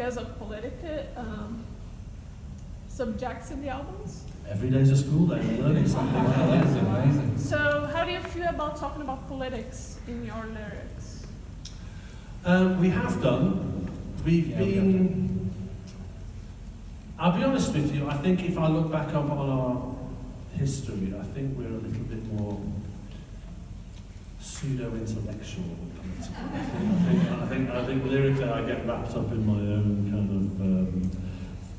because of political subjects in the albums? Every day's a school day, I'm learning something. Wow, that is amazing. So how do you feel about talking about politics in your lyrics? We have done. We've been... I'll be honest with you, I think if I look back up on our history, I think we're a little bit more pseudo-intellectual political. I think lyrically I get wrapped up in my own kind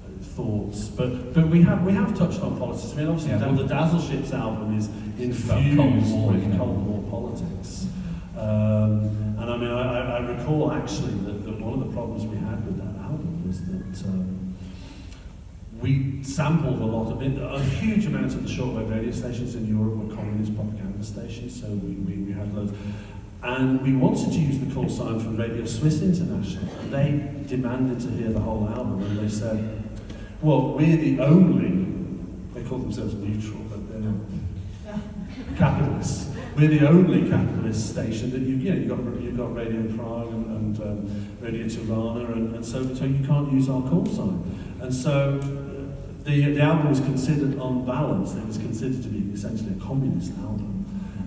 of thoughts, but we have touched on politics. I mean, obviously, the Dazzle Ships album is infused with Cold War politics, and I mean, I recall actually that one of the problems we had with that album was that we sampled a lot of it. A huge amount of the shortwave radio stations in Europe were communist propaganda stations, so we had loads. And we wanted to use the call sign from Radio Swiss International, and they demanded to hear the whole album, and they said, well, we're the only, they call themselves neutral, but they're capitalists. We're the only capitalist station that you've got Radio Prague and Radio Tirana, and so you can't use our call sign. And so the album was considered, on balance, it was considered to be essentially a communist album.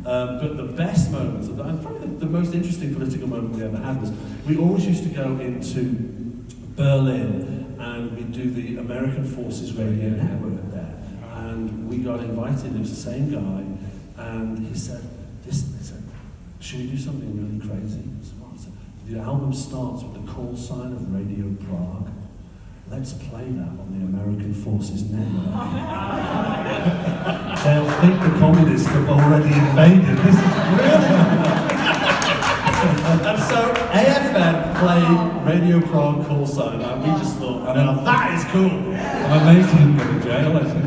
But the best moments of that, and probably the most interesting political moment we ever had was, we always used to go into Berlin and we'd do the American Forces Radio Network there. And we got invited, it was the same guy, and he said, should we do something really crazy? I said, what? I said, the album starts with the call sign of Radio Prague. Let's play that on the American Forces Network. They'll think the communists have already invaded. This is really And so AFM played Radio Prague call sign, and we just thought, now that is cool. I'm amazed he didn't go to jail, actually.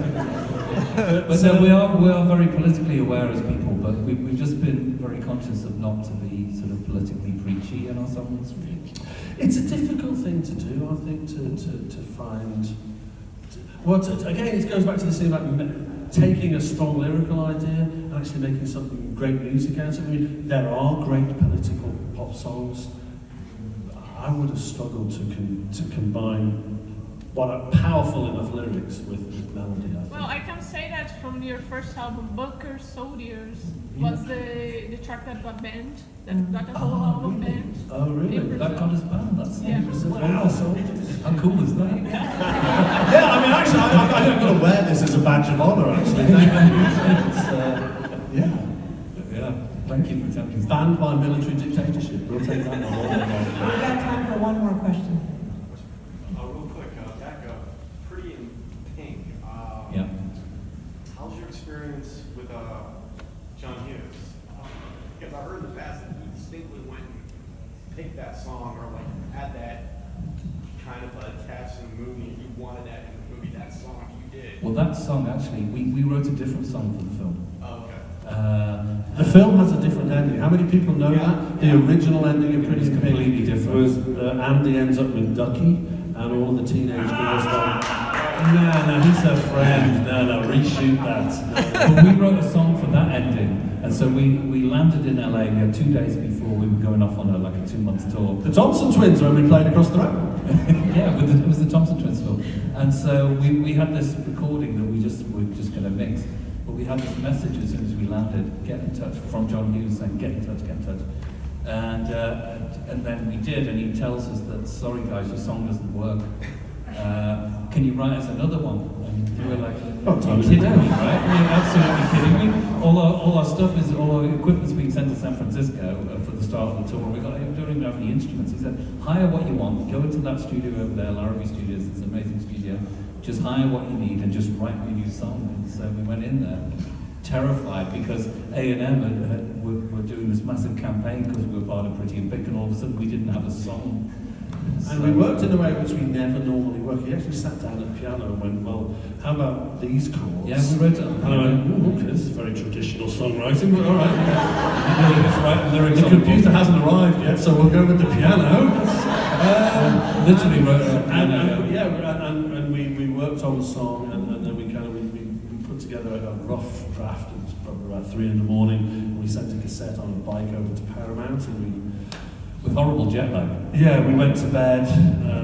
But so we are very politically aware as people, but we've just been very conscious of not to be sort of politically preachy in our songs. It's a difficult thing to do, I think, to find... Again, it goes back to the thing about taking a strong lyrical idea and actually making something great music out of it. I mean, there are great political pop songs. I would have struggled to combine what are powerful enough lyrics with melody, I think. Well, I can say that from your first album, Bunker Soldiers was the track that got banned, that got the whole album banned. Oh, really? That got us banned, that's Wow. How cool is that? Yeah, I mean, actually, I don't know wear this as a badge of honour, actually. Yeah, thank you for telling us. Banned by military dictatorship. We'll take that one. We've got time for one more question. Real quick, back up. Pretty in Pink. Yeah. How's your experience with John Hughes? Because I heard in the past that he distinctly went and picked that song, or like had that kind of attached in the movie, and he wanted that in the movie, that song you did. Well, that song, actually, we wrote a different song for the film. Oh, okay. The film has a different ending. How many people know that? The original ending of Pretty in Pink completely different. was Andy ends up with Ducky, and all the teenage girls go, no, he's her friend. No, reshoot that. But we wrote a song for that ending, and so we landed in LA. We had 2 days before we were going off on a 2-month tour. The Thompson Twins, when we played across the road. Yeah, it was the Thompson Twins film. And so we had this recording that we're just going to mix. But we had this message as soon as we landed, get in touch, from John Hughes saying, get in touch. And then we did, and he tells us that, sorry guys, your song doesn't work. Can you write us another one? And we were like, you're kidding me, right? You're absolutely kidding me. All our equipment's being sent to San Francisco for the start of the tour. We don't even have any instruments. He said, hire what you want, go into that studio over there, Larrabee Studios, it's an amazing studio. Just hire what you need and just write me a new song. And so we went in there, terrified, because A&M were doing this massive campaign because we were part of Pretty in Pink, and all of a sudden we didn't have a song. And we worked in a way which we never normally work. He actually sat down at the piano and went, well, how about these chords? Yeah, we wrote it on the piano. And I went, okay, this is very traditional songwriting, but all right. The computer hasn't arrived yet, so we'll go with the piano. Literally wrote it on the piano. And we worked on the song, and then we put together a rough draft. It was probably about 3 in the morning, and we sent a cassette on a bike over to Paramount, and with horrible jet lag. Yeah, we went to bed,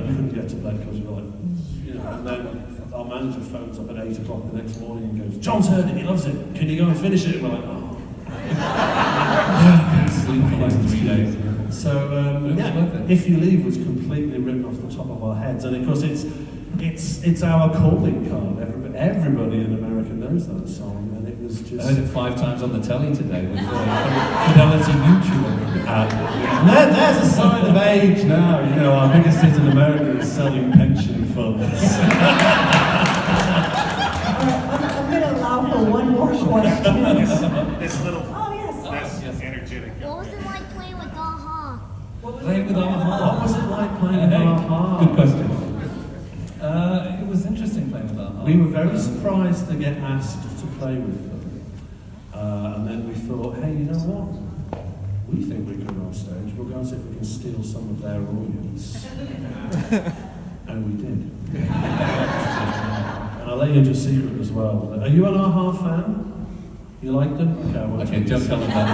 we couldn't get get to bed because we're like, and then our manager phones up at 8 o'clock the next morning and goes, John's heard it, he loves it, can you go and finish it? And we're like, oh. Yeah, I couldn't sleep for like 3 days. So, If You Leave was completely written off the top of our heads, and of course it's our calling card. Everybody in America knows that song, and it was just... I heard it 5 times on the telly today with Fidelity Mutual. There's a sign of age now. Our biggest hit in America is selling pension funds. All right, I'm going to allow for one more question. This little, Oh, yes. this energetic. What was it like playing with Aha? Playing with Aha. What was it like playing with Aha? Good question. It was interesting playing with Aha. We were very surprised to get asked to play with them. And then we thought, hey, you know what? We think we're good on stage. We'll go and see if we can steal some of their audience. And we did. And I'll let you into a secret as well. Are you an Aha fan? You like them? Okay, just tell them that.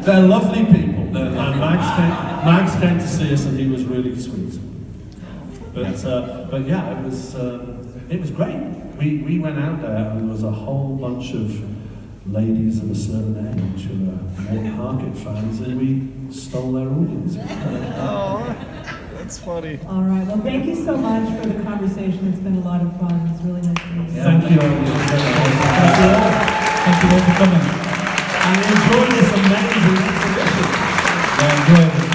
They're lovely people. And Max came to see us, and he was really sweet. But yeah, it was great. We went out there, and there was a whole bunch of ladies of a certain age who were Morton Harket fans, and we stole their audience. Oh, that's funny. All right, well, thank you so much for the conversation. It's been a lot of fun. It's really nice to meet you. Thank you. Thank you all for coming. And enjoy this amazing exhibition. Enjoy it.